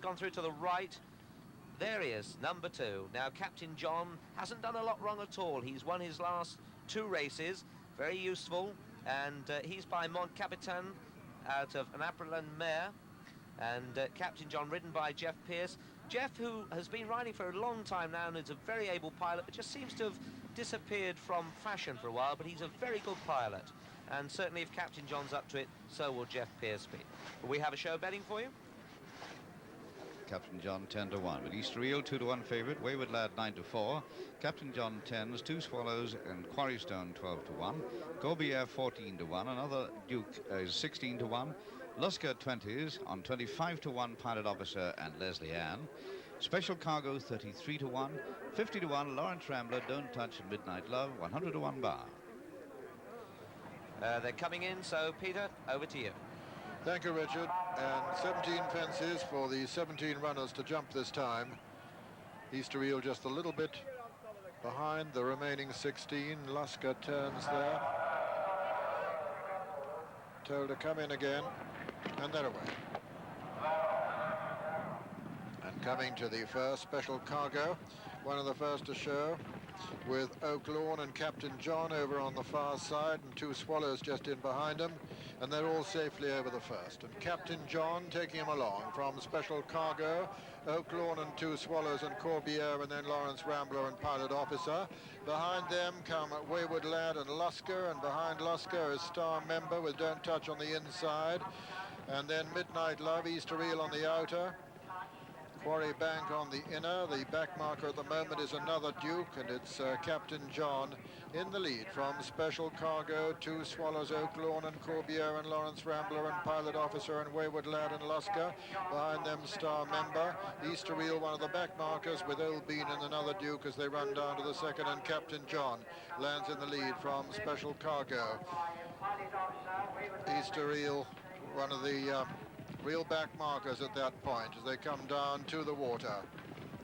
gone through to the right. There he is, number 2. Now, Captain John hasn't done a lot wrong at all. He's won his last 2 races, very useful, and he's by Mont Capitan out of an Aprilan mare, and Captain John ridden by Jeff Pearce. Jeff, who has been riding for a long time now and is a very able pilot, but just seems to have disappeared from fashion for a while, but he's a very good pilot. And certainly if Captain John's up to it, so will Jeff Pearce be. We have a show betting for you. Captain John 10-1, with Easter Eel 2-1 favourite, Wayward Lad 9-4, Captain John 10s, 2 Swallows and Quarrystone 12-1, Corbière 14-1, another Duke is 16-1, Lusker 20s on 25-1 Pilot Officer and Lesley Ann, Special Cargo 33-1, 50-1 Lawrence Rambler, Don't Touch and Midnight Love, 100-1 bar. They're coming in, so Peter, over to you. Thank you, Richard. And 17 fences for the 17 runners to jump this time. Easter Eel just a little bit behind the remaining 16. Lusker turns there. Told to come in again. And they're away. And coming to the first Special Cargo, one of the first to show, with Oak Lawn and Captain John over on the far side and 2 Swallows just in behind him, and they're all safely over the first. And Captain John taking him along from Special Cargo, Oak Lawn and 2 Swallows and Corbière, and then Lawrence Rambler and Pilot Officer. Behind them come Wayward Lad and Lusker, and behind Lusker is Star Member with Don't Touch on the inside, and then Midnight Love, Easter Eel on the outer, Quarry Bank on the inner. The back marker at the moment is another Duke, and it's Captain John in the lead from Special Cargo, 2 Swallows, Oak Lawn and Corbière, and Lawrence Rambler and Pilot Officer and Wayward Lad and Lusker. Behind them Star Member, Easter Eel, one of the back markers, with Old Bean and another Duke as they run down to the second, and Captain John lands in the lead from Special Cargo. Easter Eel, one of the real back markers at that point as they come down to the water.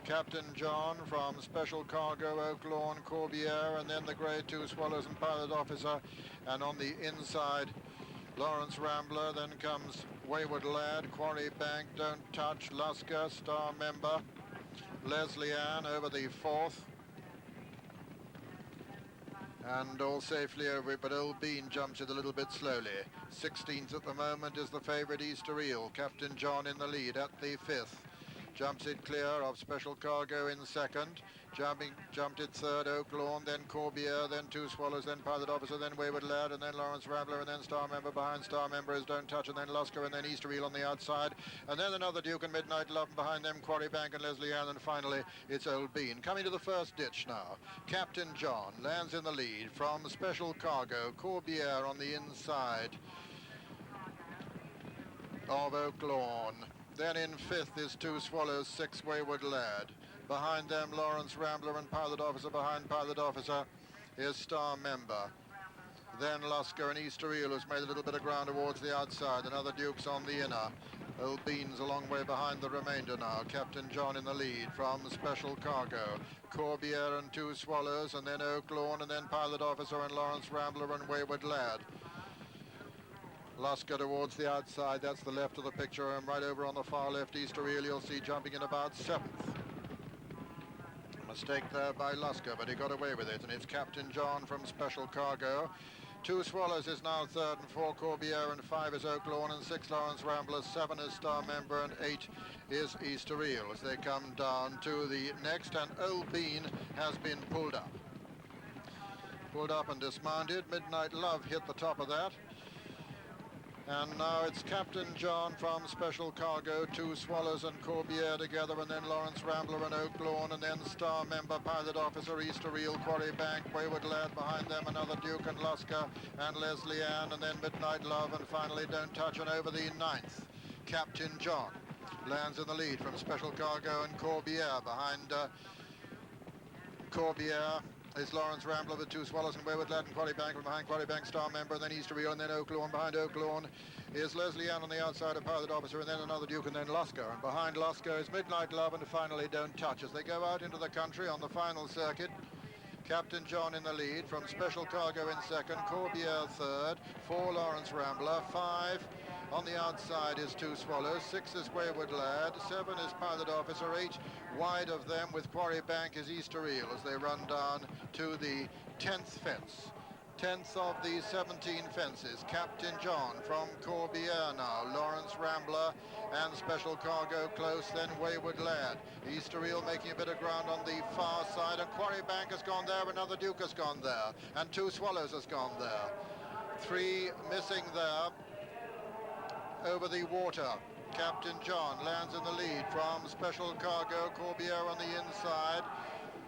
Captain John from Special Cargo, Oak Lawn, Corbière, and then the grey 2 Swallows and Pilot Officer, and on the inside Lawrence Rambler. Then comes Wayward Lad, Quarry Bank, Don't Touch, Lusker, Star Member, Lesley Ann over the fourth, and all safely over it, but Old Bean jumps it a little bit slowly. 16th at the moment is the favourite Easter Eel. Captain John in the lead at the 5th. Jumps it clear of Special Cargo in second. Jumped it third, Oak Lawn, then Corbière, then 2 Swallows, then Pilot Officer, then Wayward Lad, and then Lawrence Rambler, and then Star Member. Behind Star Member is Don't Touch, and then Lusker, and then Easter Eel on the outside, and then another Duke and Midnight Love, and behind them Quarry Bank and Lesley Ann, and finally it's Old Bean. Coming to the first ditch now. Captain John lands in the lead from Special Cargo, Corbière on the inside of Oak Lawn. Then in 5th is 2 Swallows, 6 Wayward Lad. Behind them Lawrence Rambler and Pilot Officer. Behind Pilot Officer is Star Member. Then Lusker and Easter Eel, who's made a little bit of ground towards the outside. Another Duke's on the inner. Old Bean's a long way behind the remainder now. Captain John in the lead from Special Cargo. Corbière and 2 Swallows, and then Oak Lawn, and then Pilot Officer and Lawrence Rambler and Wayward Lad. Lusker towards the outside, that's the left of the picture, and right over on the far left, Easter Eel, you'll see jumping in about 7th. Mistake there by Lusker, but he got away with it, and it's Captain John from Special Cargo. 2 Swallows is now 3rd, and 4 Corbière, and 5 is Oak Lawn, and 6 Lawrence Rambler, 7 is Star Member, and 8 is Easter Eel as they come down to the next, and Old Bean has been pulled up. Pulled up and dismounted. Midnight Love hit the top of that. And now it's Captain John from Special Cargo, 2 Swallows and Corbière together, and then Lawrence Rambler and Oak Lawn, and then Star Member, Pilot Officer, Easter Eel, Quarry Bank, Wayward Lad, behind them another Duke and Lusker and Lesley Ann, and then Midnight Love, and finally Don't Touch, and over the 9th, Captain John lands in the lead from Special Cargo and Corbière. Behind Corbière is Lawrence Rambler with 2 Swallows and Wayward Lad and Quarry Bank, and behind Quarry Bank Star Member, and then Easter Eel, and then Oak Lawn. Behind Oak Lawn is Lesley Ann on the outside of Pilot Officer, and then another Duke, and then Lusker. And behind Lusker is Midnight Love, and finally Don't Touch as they go out into the country on the final circuit. Captain John in the lead from Special Cargo in second, Corbière third, 4 Lawrence Rambler, 5 On the outside is Two Swallows. 6 is Wayward Lad. 7 is Pilot Officer. 8 wide of them with Quarry Bank is Easter Eel as they run down to the 10th fence. 10th of the 17 fences. Captain John from Corbiere now. Lawrence Rambler and Special Cargo close, then Wayward Lad. Easter Eel making a bit of ground on the far side, and Quarry Bank has gone there, another Duke has gone there, and Two Swallows has gone there. 3 missing there over the water. Captain John lands in the lead from Special Cargo. Corbiere on the inside.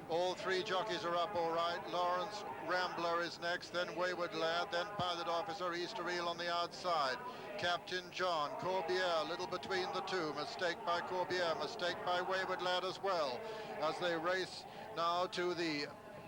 All 3 jockeys are up all right. Lawrence Rambler is next, then Wayward Lad, then Pilot Officer. Easter Eel on the outside. Captain John, Corbiere, little between the two. Mistake by Corbiere, mistake by Wayward Lad as well, as they race now to the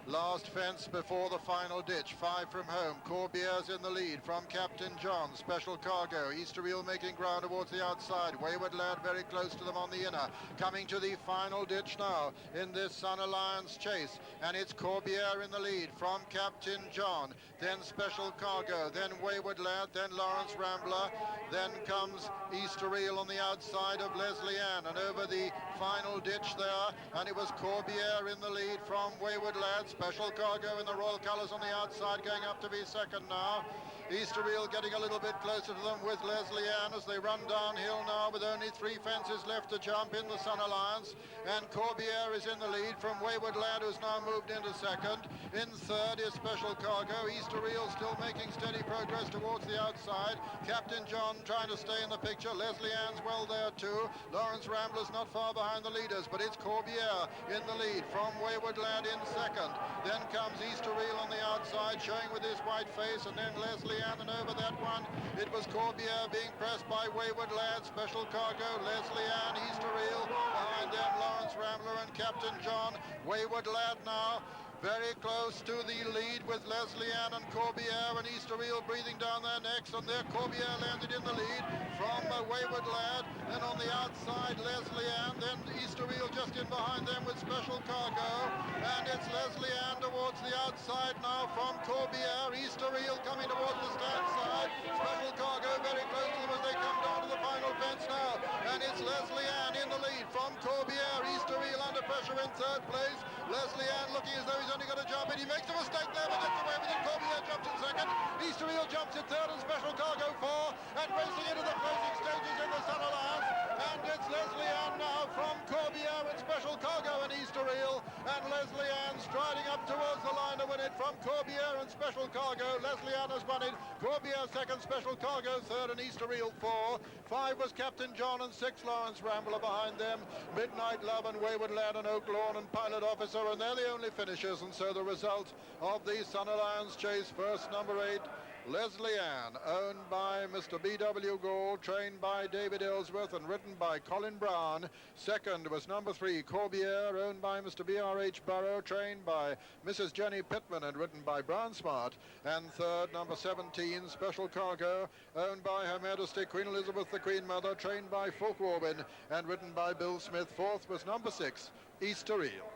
last fence before the final ditch. 5 from home. Corbiere's in the lead from Captain John. Special Cargo. Easter Eel making ground towards the outside. Wayward Lad very close to them on the inner. Coming to the final ditch now in this Sun Alliance chase. And it's Corbiere in the lead from Captain John. Then Special Cargo. Then Wayward Lad. Then Lawrence Rambler. Then comes Easter Eel on the outside of Lesley Ann. And over the final ditch there. And it was Corbiere in the lead from Wayward Lad. Special Cargo in the Royal Colours on the outside, going up to be second now. Easter Eel getting a little bit closer to them with Lesley Ann as they run downhill now with only 3 fences left to jump in the Sun Alliance. And Corbiere is in the lead from Wayward Lad, who's now moved into second. In third is Special Cargo. Easter Eel still making steady progress towards the outside. Captain John trying to stay in the picture. Lesley Ann's well there too. Lawrence Rambler's not far behind the leaders, but it's Corbiere in the lead from Wayward Lad in second. Then comes Easter Eel on the outside, showing with his white face, and then Lesley Ann, and over that one it was Corbiere being pressed by Wayward Lad. Special Cargo, Lesley Ann, Easter Eel, behind them Lawrence Rambler and Captain John. Wayward Lad now very close to the lead with Lesley Ann and Corbiere, and Easter Eel breathing down their necks, and there Corbiere landed in the lead from Wayward Lad. And on the outside Lesley Ann, then Easter Eel just in behind them with Special Cargo, and it's Lesley Ann towards the outside now from Corbiere. Easter Eel coming towards the stand side. Special Cargo very close to them as they come down to the final fence now, and it's Lesley Ann in the lead from Corbiere. Easter Eel under pressure in third place. Lesley Ann looking as though he's only got to jump in. He makes a mistake there, but that's away with it. Corbiere jumps in second. Easter Eel jumps in third, and Special Cargo 4. And racing into the closing stages in the Sun Alliance. And it's Lesley Ann now from Corbiere and Special Cargo and Easter Eel. And Lesley Ann striding up towards the line to win it from Corbiere and Special Cargo. Lesley Ann has won it. Corbiere second, Special Cargo third, and Easter Eel 4. 5 was Captain John, and 6 Lawrence Rambler behind them. Midnight Love and Wayward Lad and Oak Lawn and Pilot Officer, and they're the only finishers. And so the result of the Sun Alliance chase, first number 8, Lesley Ann, owned by Mr. B.W. Gould, trained by David Ellsworth and written by Colin Brown. Second was number 3, Corbiere, owned by Mr. B.R.H. Burrow, trained by Mrs. Jenny Pittman and written by Brown Smart. And third, number 17, Special Cargo, owned by Her Majesty Queen Elizabeth the Queen Mother, trained by Fulk Warbin and written by Bill Smith. Fourth was number 6, Easter Eel.